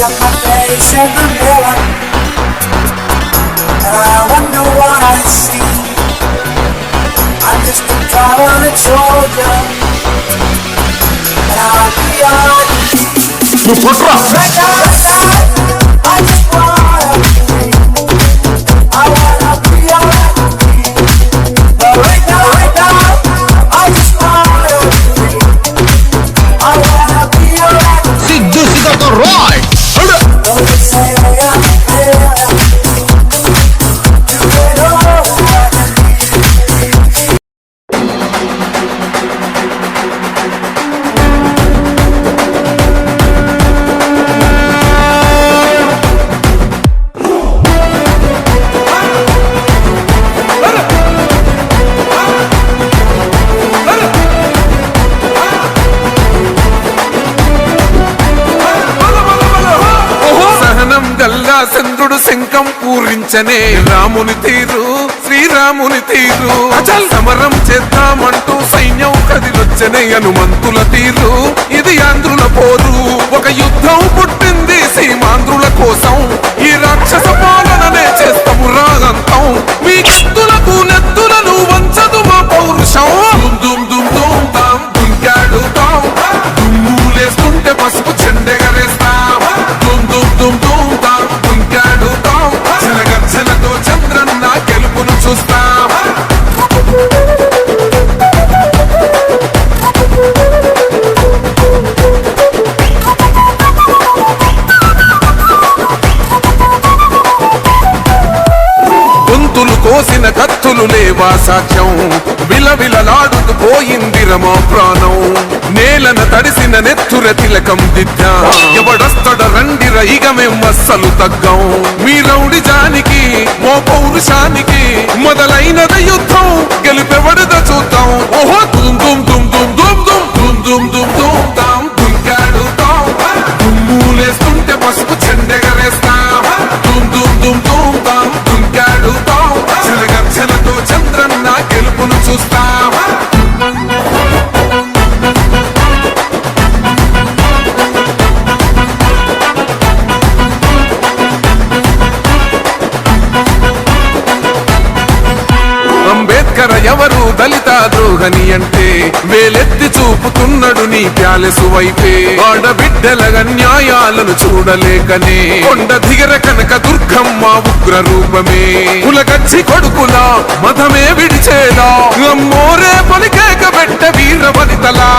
up my face in the mirror, and I wonder what I see. I'm just a traveling soldier, and I'll be on right outside. I just wanna be, I wanna be alright with me. But right now, I just wanna be, I wanna be alright with me. Siddhu సిద్ధతో Roy Don't you say I'm better, you know what I need. సహనం గల్లా చంద్రుడు శంఖం పూరించనే రాముని తీరు శ్రీరాముని తీరు అచల్ సమరం చేద్దామంటూ సైన్యం కదిలొచ్చనే హనుమంతుల తీరు ఇది ఆంధ్రుల పోరు ఒక యుద్ధం పుట్టింది సీమాంధ్రుల కోసం ఈ రాక్షస పాలననే చేస్తాము రాగంతం మీ కత్తులకు నెత్తులను వంచదు మా పౌరుషం దుమ్ దుమ్ దుమ్ తాం దుంకాడుతాం దుమ్ములేస్తుంటే పసుపు చెండెగరేస్తాం దుమ్ దుమ్ దుమ్ దుమ్ తాం దుంకాడుతాం జనగర్జనతో చంద్రన్న గెలుపును చూస్తాం గొంతులు కోసిన కత్తులు లేవా సాక్ష్యం విలవిలలాడుతూ పోయింది రమా ప్రాణం నేలన తడిసిన నెత్తుర తిలకం దిద్దా ఎవడొస్తడ రండిర ఇక మేం అస్సలు తగ్గం మీ రౌడి జానికి మో పౌరుషానికి మొదలైనద యుద్ధం గెలుపెవడద చూద్దాం ఓహో దుమ్ దుమ్ దుమ్ దుమ్ దుమ్ దుమ్ దుమ్ దుమ్ దుమ్ దుమ్ తాం దుంకాడుతాం దుమ్ములేస్తుంటే పసుపు చెండెగరేస్తాం దుమ్ దుమ్ దుమ్ దుమ్ తాం దుంకాడుతాం జనగర్జనతో చంద్రన్న గెలుపును చూస్తాం అంబేద్కర్ ఎవరు దళిత ద్రోహని అంటే వేలెత్తి చూపుతున్నాడు నీ ప్యాలెసు వైపే ఆడబిడ్డల న్యాయాలను చూడలేకనే కొండ దిగర కనక దుర్గమ్మ ఉగ్ర రూపమే కులగచ్చి కొడుకులా మతమే విడిచేలా అమ్మోరే పలికేక పెట్ట వీర వనితలా